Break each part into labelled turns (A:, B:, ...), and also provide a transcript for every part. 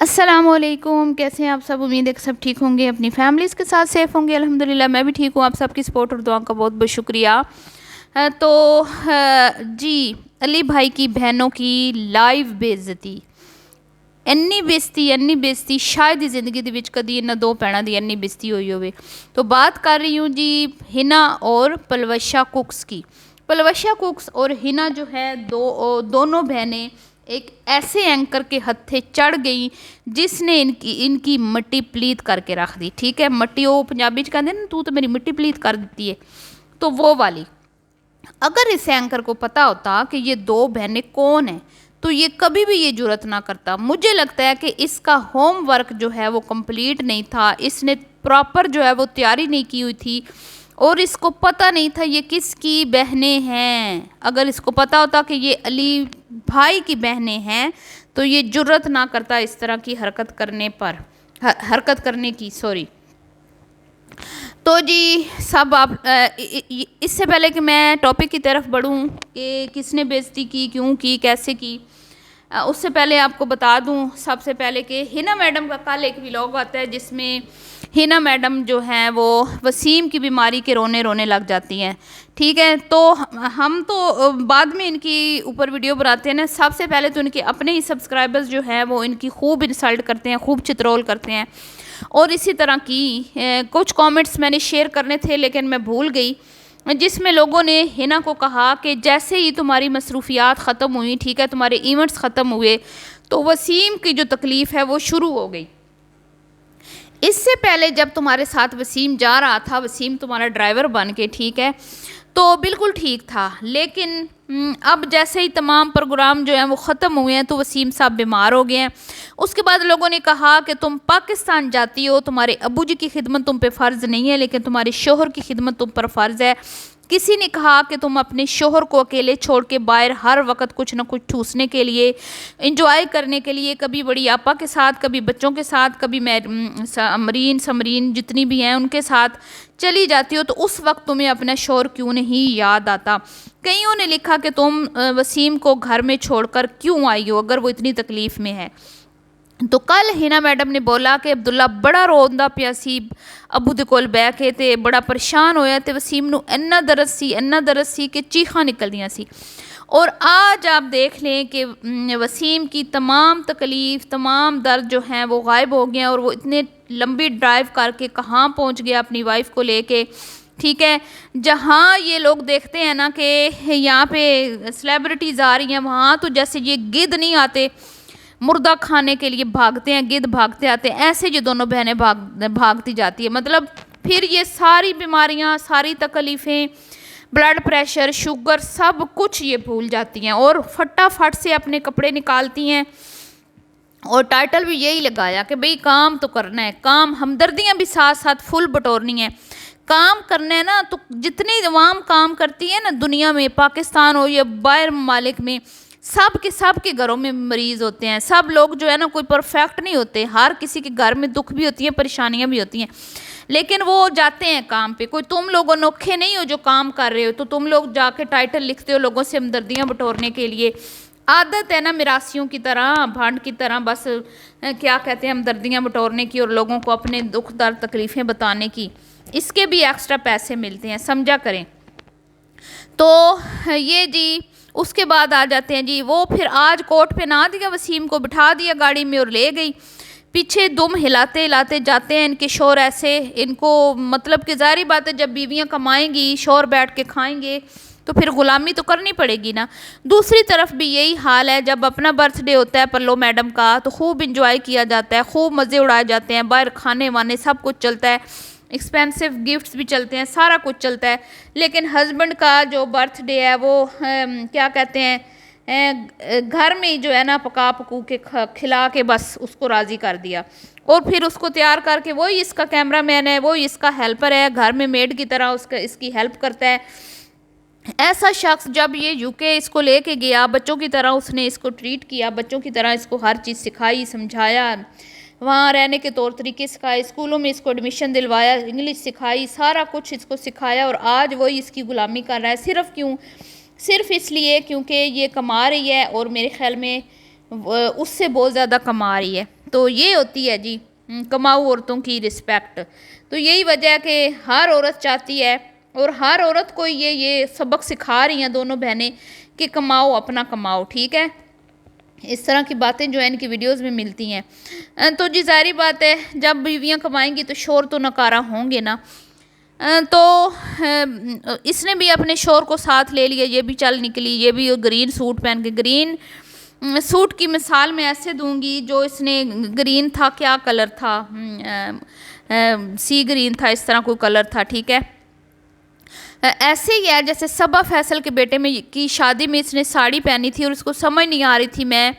A: السلام علیکم، کیسے ہیں آپ سب؟ امید ہے کہ سب ٹھیک ہوں گے، اپنی فیملیز کے ساتھ سیف ہوں گے۔ الحمدللہ میں بھی ٹھیک ہوں۔ آپ سب کی سپورٹ اور دعا کا بہت بہت شکریہ۔ تو جی، علی بھائی کی بہنوں کی لائیو بے عزتی، ਇੰਨੀ ਬੇਇੱਜ਼ਤੀ ਸ਼ਾਇਦ ਹੀ ਜ਼ਿੰਦਗੀ ਦੇ ਵਿੱਚ ਕਦੀ ਇਹਨਾਂ ਦੋ ਭੈਣਾਂ ਦੀ ਇੰਨੀ ਬੇਇੱਜ਼ਤੀ ਹੋਈ ਹੋਵੇ। تو بات کر رہی ہوں جی ہنا اور پلوشا کوکس کی۔ پلوشا کوکس اور ہنا جو ہے دونوں بہنیں ایک ایسے اینکر کے ہتھے چڑھ گئیں جس نے ان کی مٹی پلیت کر کے رکھ دی۔ ٹھیک ہے، مٹی وہ پنجابی چ کہتے ہیں نا، تو میری مٹی پلیت کر دیتی ہے، تو وہ والی۔ اگر اس اینکر کو پتا ہوتا کہ یہ دو بہنیں کون ہیں تو یہ کبھی بھی یہ جرت نہ کرتا۔ مجھے لگتا ہے کہ اس کا ہوم ورک جو ہے وہ کمپلیٹ نہیں تھا، اس نے پراپر جو ہے وہ تیاری نہیں کی ہوئی تھی، اور اس کو پتہ نہیں تھا یہ کس کی بہنیں ہیں۔ اگر اس کو پتہ ہوتا کہ یہ علی بھائی کی بہنیں ہیں تو یہ جرت نہ کرتا اس طرح کی حرکت کرنے کی سوری۔ تو جی سب آپ اس سے پہلے کہ میں ٹاپک کی طرف بڑھوں کہ کس نے بے عزتی کی، کیوں کی، کیسے کی، اس سے پہلے آپ کو بتا دوں سب سے پہلے کہ ہنا میڈم کا کل ایک ولاگ آتا ہے جس میں ہنا میڈم جو ہیں وہ وسیم کی بیماری کے رونے لگ جاتی ہیں۔ ٹھیک ہے، تو ہم تو بعد میں ان کی اوپر ویڈیو بناتے ہیں نا، سب سے پہلے تو ان کے اپنے ہی سبسکرائبرز جو ہیں وہ ان کی خوب انسلٹ کرتے ہیں، خوب چترول کرتے ہیں، اور اسی طرح کی کچھ کامنٹس میں نے شیئر کرنے تھے لیکن میں بھول گئی، جس میں لوگوں نے ہنا کو کہا کہ جیسے ہی تمہاری مصروفیات ختم ہوئی، ٹھیک ہے، تمہارے ایونٹس ختم ہوئے تو وسیم کی جو تکلیف ہے وہ شروع ہو گئی۔ اس سے پہلے جب تمہارے ساتھ وسیم جا رہا تھا، وسیم تمہارا ڈرائیور بن کے، ٹھیک ہے، تو بالکل ٹھیک تھا، لیکن اب جیسے ہی تمام پروگرام جو ہیں وہ ختم ہوئے ہیں تو وسیم صاحب بیمار ہو گئے ہیں۔ اس کے بعد لوگوں نے کہا کہ تم پاکستان جاتی ہو، تمہارے ابو جی کی خدمت تم پہ فرض نہیں ہے لیکن تمہارے شوہر کی خدمت تم پر فرض ہے۔ کسی نے کہا کہ تم اپنے شوہر کو اکیلے چھوڑ کے باہر ہر وقت کچھ نہ کچھ ٹھوسنے کے لیے، انجوائے کرنے کے لیے، کبھی بڑی آپا کے ساتھ، کبھی بچوں کے ساتھ، کبھی سمرین جتنی بھی ہیں ان کے ساتھ چلی جاتی ہو، تو اس وقت تمہیں اپنا شوہر کیوں نہیں یاد آتا؟ کئیوں نے لکھا کہ تم وسیم کو گھر میں چھوڑ کر کیوں آئی ہو اگر وہ اتنی تکلیف میں ہے۔ تو کل ہنا میڈم نے بولا کہ عبداللہ بڑا روندا پیا سی ابو دے کول بہ کے تے بڑا پریشان ہویا تے وسیم نو اینا درد سی کہ چیخاں نکل دیاں سی، اور آج آپ دیکھ لیں کہ وسیم کی تمام تکلیف، تمام درد جو ہیں وہ غائب ہو گئے ہیں، اور وہ اتنے لمبی ڈرائیو کر کے کہاں پہنچ گیا اپنی وائف کو لے کے، ٹھیک ہے، جہاں یہ لوگ دیکھتے ہیں نا کہ یہاں پہ سیلیبریٹیز آ رہی ہیں، وہاں تو جیسے یہ گدھ نہیں آتے مردہ کھانے کے لیے بھاگتے ہیں، گدھ بھاگتے آتے ہیں، ایسے یہ دونوں بہنیں بھاگتی جاتی ہیں۔ مطلب پھر یہ ساری بیماریاں، ساری تکلیفیں، بلڈ پریشر، شوگر، سب کچھ یہ بھول جاتی ہیں اور فٹافٹ سے اپنے کپڑے نکالتی ہیں، اور ٹائٹل بھی یہی لگایا کہ بھئی کام تو کرنا ہے، کام، ہمدردیاں بھی ساتھ ساتھ فل بٹورنی ہیں، کام کرنا ہے نا۔ تو جتنی عوام کام کرتی ہے نا دنیا میں، پاکستان ہو یا باہر ممالک میں، سب کے گھروں میں مریض ہوتے ہیں، سب لوگ جو ہے نا کوئی پرفیکٹ نہیں ہوتے، ہر کسی کے گھر میں دکھ بھی ہوتی ہیں، پریشانیاں بھی ہوتی ہیں، لیکن وہ جاتے ہیں کام پہ۔ کوئی تم لوگ انوکھے نہیں ہو جو کام کر رہے ہو، تو تم لوگ جا کے ٹائٹل لکھتے ہو لوگوں سے ہمدردیاں بٹورنے کے لیے۔ عادت ہے نا میراسیوں کی طرح، بھانڈ کی طرح، بس کیا کہتے ہیں، ہمدردیاں بٹورنے کی اور لوگوں کو اپنے دکھ درد تکلیفیں بتانے کی، اس کے بھی ایکسٹرا پیسے ملتے ہیں، سمجھا کریں۔ تو یہ جی اس کے بعد آ جاتے ہیں جی، وہ پھر آج کورٹ پہ نہ دیا، وسیم کو بٹھا دیا گاڑی میں اور لے گئی، پیچھے دم ہلاتے ہلاتے جاتے ہیں ان کے شوہر ایسے، ان کو مطلب کہ ظاہری بات ہے جب بیویاں کمائیں گی، شوہر بیٹھ کے کھائیں گے تو پھر غلامی تو کرنی پڑے گی نا۔ دوسری طرف بھی یہی حال ہے، جب اپنا برتھ ڈے ہوتا ہے پلو میڈم کا تو خوب انجوائے کیا جاتا ہے، خوب مزے اڑائے جاتے ہیں، باہر کھانے وانے سب کچھ چلتا ہے، ایکسپینسو گفٹس بھی چلتے ہیں، سارا کچھ چلتا ہے، لیکن ہسبینڈ کا جو برتھ ڈے ہے وہ کیا کہتے ہیں، گھر میں جو ہے نا پکا پکو کے کھلا کے بس اس کو راضی کر دیا، اور پھر اس کو تیار کر کے وہی اس کا کیمرہ مین ہے، وہی اس کا ہیلپر ہے، گھر میں میڈ کی طرح اس کی ہیلپ کرتا ہے۔ ایسا شخص جب یہ یو کے اس کو لے کے گیا، بچوں کی طرح اس نے اس کو ٹریٹ کیا، بچوں کی طرح اس کو ہر چیز سکھائی، سمجھایا، وہاں رہنے کے طور طریقے سکھائے، اسکولوں میں اس کو ایڈمیشن دلوایا، انگلش سکھائی، سارا کچھ اس کو سکھایا، اور آج وہی اس کی غلامی کر رہا ہے، صرف کیوں؟ صرف اس لیے کیونکہ یہ کما رہی ہے، اور میرے خیال میں اس سے بہت زیادہ کما رہی ہے۔ تو یہ ہوتی ہے جی کماؤ عورتوں کی رسپیکٹ. تو یہی وجہ ہے کہ ہر عورت چاہتی ہے اور ہر عورت کو یہ سبق سکھا رہی ہیں دونوں بہنیں کہ کماؤ، اپنا کماؤ. ٹھیک ہے، اس طرح کی باتیں جو ہیں ان کی ویڈیوز میں ملتی ہیں. تو جی ظاہری بات ہے جب بیویاں کمائیں گی تو شوہر تو ناکارہ ہوں گے نا. تو اس نے بھی اپنے شوہر کو ساتھ لے لیا، یہ بھی چل نکلی، یہ بھی گرین سوٹ پہن کے. گرین سوٹ کی مثال میں ایسے دوں گی، جو اس نے گرین تھا، کیا کلر تھا، سی گرین تھا، اس طرح کوئی کلر تھا. ٹھیک ہے، ایسے ہی ہے جیسے صبا فیصل کے بیٹے میں کی شادی میں اس نے ساڑی پہنی تھی اور اس کو سمجھ نہیں آ رہی تھی میں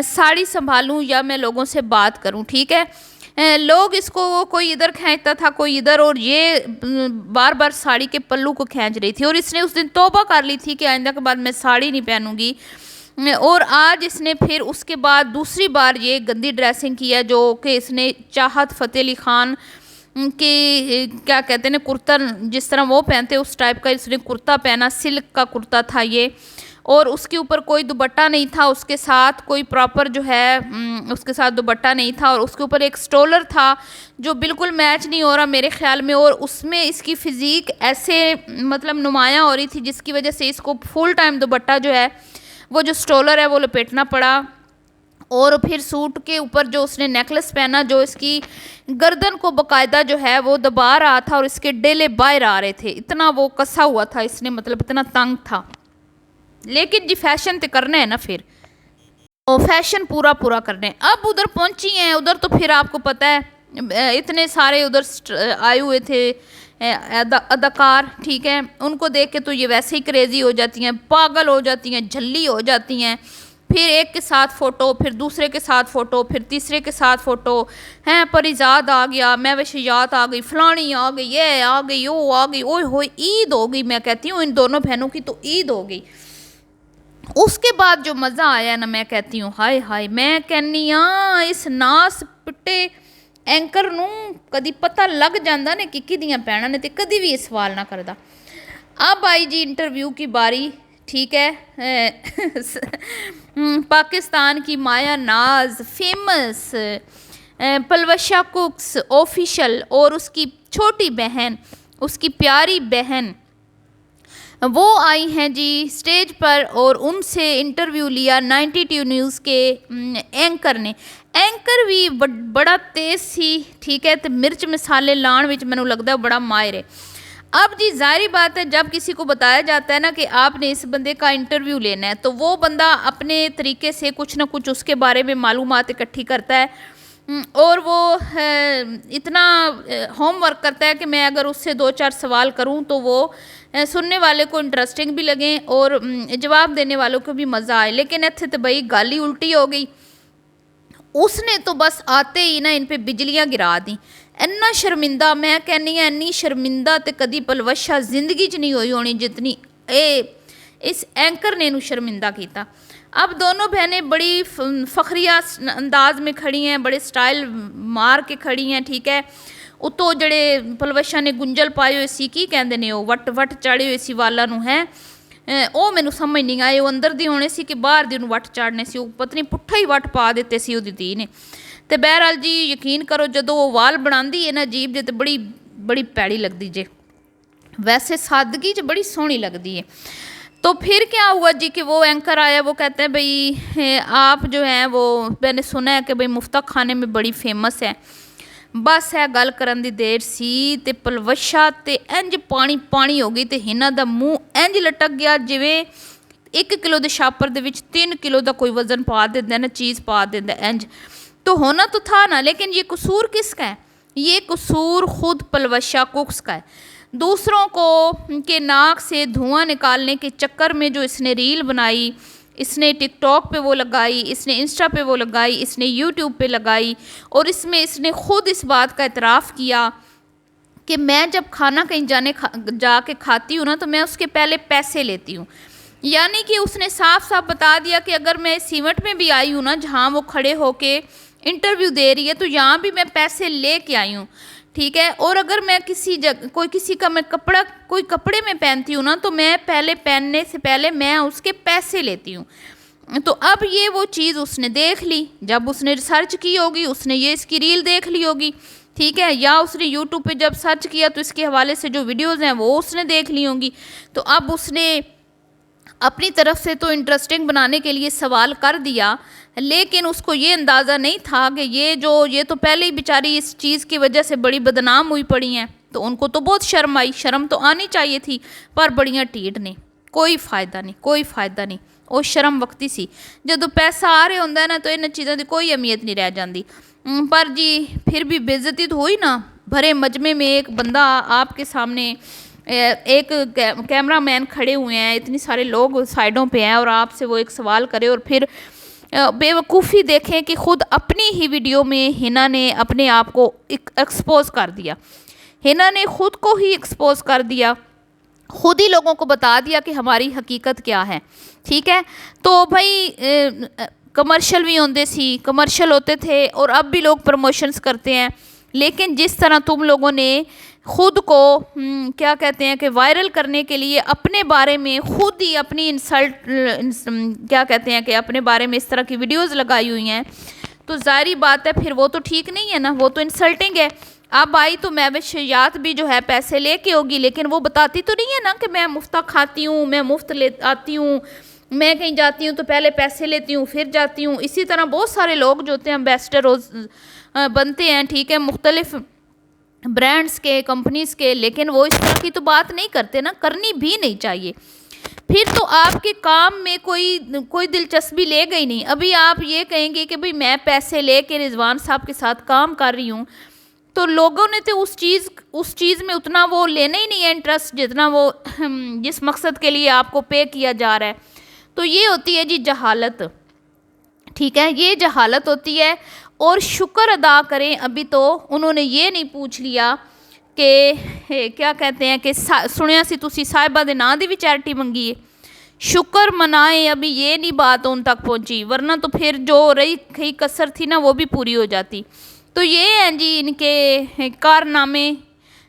A: ساڑی سنبھالوں یا میں لوگوں سے بات کروں. ٹھیک ہے، لوگ اس کو کوئی ادھر کھینچتا تھا کوئی ادھر، اور یہ بار بار ساڑی کے پلو کو کھینچ رہی تھی. اور اس نے اس دن توبہ کر لی تھی کہ آئندہ کے بعد میں ساڑی نہیں پہنوں گی. اور آج اس نے پھر اس کے بعد دوسری بار یہ گندی ڈریسنگ کی ہے، جو کہ اس نے چاہت فتح علی خان کے کیا کہتے ہیں کرتا، جس طرح وہ پہنتے اس ٹائپ کا اس نے کرتا پہنا. سلک کا کرتا تھا یہ، اور اس کے اوپر کوئی دوپٹہ نہیں تھا، اس کے ساتھ کوئی پراپر جو ہے اس کے ساتھ دوپٹہ نہیں تھا، اور اس کے اوپر ایک سٹولر تھا جو بالکل میچ نہیں ہو رہا میرے خیال میں. اور اس میں اس کی فزیک ایسے مطلب نمایاں ہو رہی تھی، جس کی وجہ سے اس کو فل ٹائم دوپٹہ جو ہے وہ جو سٹولر ہے وہ لپیٹنا پڑا. اور پھر سوٹ کے اوپر جو اس نے نیکلس پہنا، جو اس کی گردن کو باقاعدہ جو ہے وہ دبا رہا تھا، اور اس کے ڈیلے باہر آ رہے تھے، اتنا وہ کسا ہوا تھا اس نے، مطلب اتنا تنگ تھا. لیکن جی فیشن تے کرنا ہے نا، پھر فیشن پورا کرنے. اب ادھر پہنچی ہیں، ادھر تو پھر آپ کو پتہ ہے اتنے سارے ادھر آئے ہوئے تھے اداکار. ٹھیک ہے، ان کو دیکھ کے تو یہ ویسے ہی کریزی ہو جاتی ہیں، پاگل ہو جاتی ہیں، جھلی ہو جاتی ہیں. پھر ایک کے ساتھ فوٹو، پھر دوسرے کے ساتھ فوٹو، پھر تیسرے کے ساتھ فوٹو ہیں. پریزاد آ گیا، محوشیات آ گئی، فلانی آ گئی، یہ آ گئی، وہ آ گئی، اوئے ہوئے عید ہو گئی. میں کہتی ہوں ان دونوں بہنوں کی تو عید ہو گئی. اس کے بعد جو مزہ آیا نا، میں کہتی ہوں ہائے ہائے، میں کہنی ہاں اس ناس پٹے اینکر نوں کدی پتہ لگ جاندہ نے کہ کدیاں پینا نے تے کدی بھی یہ سوال نہ کردہ. اب آئی جی انٹرویو کی باری. ٹھیک ہے، پاکستان کی مایا ناز، فیمس پلوشا کوکس آفیشل، اور اس کی چھوٹی بہن، اس کی پیاری بہن، وہ آئی ہیں جی سٹیج پر، اور ان سے انٹرویو لیا 92 نیوز کے اینکر نے. اینکر بھی بڑا تیز سی. ٹھیک ہے، تو مرچ مسالے لان وچ مینوں لگدا ہے بڑا ماہر ہے. اب جی ظاہری بات ہے جب کسی کو بتایا جاتا ہے نا کہ آپ نے اس بندے کا انٹرویو لینا ہے، تو وہ بندہ اپنے طریقے سے کچھ نہ کچھ اس کے بارے میں معلومات اکٹھی کرتا ہے، اور وہ اتنا ہوم ورک کرتا ہے کہ میں اگر اس سے 2-4 سوال کروں تو وہ سننے والے کو انٹرسٹنگ بھی لگیں اور جواب دینے والوں کو بھی مزہ آئے. لیکن ایتھے تو بھائی گل ہی الٹی ہو گئی. اس نے تو بس آتے ہی نا ان پہ بجلیاں گرا دیں. اینا شرمندہ، میں کہنی ہوں اینی شرمندہ تے کدی پلوشا زندگی چ نہیں ہوئی ہونی جتنی اس اینکر نے انہوں شرمندہ کیتا. اب دونوں بہنیں بڑی فخریہ انداز میں کھڑی ہیں، بڑے سٹائل مار کے کھڑی ہیں. ٹھیک ہے، اتو جڑے پلوشا نے گنجل پائے ہوئے سی کی کہندے نے وہ وٹ چاڑے ہوئے سی والا نو ہے، وہ مینوں سمجھ نہیں آئے، وہ اندر دی ہونے سی کہ باہر دی انہوں وٹ چاڑنے سی، وہ پتہ نہیں پٹھا ہی وٹ پا دیتے سی وہ دی نے. تے بہرحال جی یقین کرو جدو وہ وال بناندی ہے نا عجیب جے، تے بڑی پیڑی لگدی جے. ویسے سادگی چ بڑی سونی لگدی ہے. تو پھر کیا ہوا جی کہ وہ اینکر آیا، وہ کہتے ہیں بھئی آپ جو ہیں وہ میں نے سنا ہے کہ بھئی مفتق خانے میں بڑی فیمس ہے. بس ہے گل کرن دی دیر سی تے پلوشا تے انج پانی ہو گئی تے ہنہ دا منہ انج لٹک گیا جویں 1 کلو دے شاپر دے وچ 3 کلو دا کوئی وزن پا دیندہ ہے نا، چیز پا دیندہ ہے انج. تو ہونا تو تھا نا، لیکن یہ قصور کس کا ہے؟ یہ قصور خود پلوشا کوکس کا ہے. دوسروں کو کے ناک سے دھواں نکالنے کے چکر میں جو اس نے ریل بنائی، اس نے ٹک ٹاک پہ وہ لگائی، اس نے انسٹا پہ وہ لگائی، اس نے یوٹیوب پہ لگائی، اور اس میں اس نے خود اس بات کا اعتراف کیا کہ میں جب کھانا کہیں جا کے کھاتی ہوں نا تو میں اس کے پہلے پیسے لیتی ہوں. یعنی کہ اس نے صاف بتا دیا کہ اگر میں اس ایونٹ میں بھی آئی ہوں نا جہاں وہ کھڑے ہو کے انٹرویو دے رہی ہے تو یہاں بھی میں پیسے لے کے آئی ہوں. ٹھیک ہے، اور اگر میں کسی کا میں کوئی کپڑے میں پہنتی ہوں نا تو میں پہلے پہننے سے پہلے میں اس کے پیسے لیتی ہوں. تو اب یہ وہ چیز اس نے دیکھ لی، جب اس نے ریسرچ کی ہوگی اس نے یہ اس کی ریل دیکھ لی ہوگی، ٹھیک ہے، یا اس نے یوٹیوب پہ جب سرچ کیا تو اس کے حوالے سے جو ویڈیوز ہیں وہ اس نے دیکھ لی ہوں گی، تو اب اس نے اپنی طرف سے تو انٹرسٹنگ بنانے کے لیے سوال کر دیا، لیکن اس کو یہ اندازہ نہیں تھا کہ یہ تو پہلے ہی بیچاری اس چیز کی وجہ سے بڑی بدنام ہوئی پڑی ہیں، تو ان کو تو بہت شرم آئی، شرم تو آنی چاہیے تھی، پر بڑیاں ٹیٹ نے، کوئی فائدہ نہیں، وہ شرم وقتی سی، جب پیسہ آ رہے ہوندہ ہے نا تو ان چیزوں کی کوئی اہمیت نہیں رہ جاندی، پر جی پھر بھی بے عزتی تو ہوئی نا، بھرے مجمع میں ایک بندہ آپ کے سامنے، ایک کیمرہ مین کھڑے ہوئے ہیں، اتنی سارے لوگ سائڈوں پہ ہیں اور آپ سے وہ ایک سوال کرے، اور پھر بے وقوفی دیکھیں کہ خود اپنی ہی ویڈیو میں ہنا نے اپنے آپ کو ایکسپوز کر دیا، ہنا نے خود کو ہی ایکسپوز کر دیا، خود ہی لوگوں کو بتا دیا کہ ہماری حقیقت کیا ہے، ٹھیک ہے، تو بھائی کمرشل بھی کمرشل ہوتے تھے اور اب بھی لوگ پروموشنز کرتے ہیں، لیکن جس طرح تم لوگوں نے خود کو کیا کہتے ہیں کہ وائرل کرنے کے لیے اپنے بارے میں خود ہی اپنی کیا کہتے ہیں کہ اپنے بارے میں اس طرح کی ویڈیوز لگائی ہوئی ہیں، تو ظاہری بات ہے پھر وہ تو ٹھیک نہیں ہے نا، وہ تو انسلٹنگ ہے۔ اب آئی تو مویشیات بھی جو ہے پیسے لے کے ہوگی، لیکن وہ بتاتی تو نہیں ہے نا کہ میں مفتہ کھاتی ہوں، میں مفت آتی ہوں، میں کہیں جاتی ہوں تو پہلے پیسے لیتی ہوں پھر جاتی ہوں، اسی طرح بہت سارے لوگ جو ہوتے ہیں امبیسڈر بنتے ہیں، ٹھیک ہے، مختلف برانڈز کے، کمپنیز کے، لیکن وہ اس طرح کی تو بات نہیں کرتے نا، کرنی بھی نہیں چاہیے، پھر تو آپ کے کام میں کوئی دلچسپی لے گئی نہیں۔ ابھی آپ یہ کہیں گے کہ بھئی میں پیسے لے کے رضوان صاحب کے ساتھ کام کر رہی ہوں، تو لوگوں نے تو اس چیز میں اتنا وہ لینا ہی نہیں ہے انٹرسٹ، جتنا وہ جس مقصد کے لیے آپ کو پے کیا جا رہا ہے، تو یہ ہوتی ہے جی جہالت، ٹھیک ہے، یہ جہالت ہوتی ہے۔ اور شکر ادا کریں ابھی تو انہوں نے یہ نہیں پوچھ لیا کہ کیا کہتے ہیں کہ سنیا سی تسی صاحبہ دے نا دی بھی چیریٹی منگی ہے، شکر منائیں ابھی یہ نہیں بات ان تک پہنچی، ورنہ تو پھر جو رہی کسر تھی نا وہ بھی پوری ہو جاتی۔ تو یہ ہیں جی ان کے کارنامے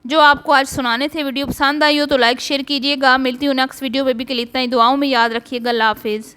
A: جو آپ کو آج سنانے تھے۔ ویڈیو پسند آئی ہو تو لائک شیئر کیجئے گا، ملتی ہوں نیکسٹ ویڈیو میں، بھی کے لیے اتنا ہی، دعاؤں میں یاد رکھیے گا، اللہ حافظ۔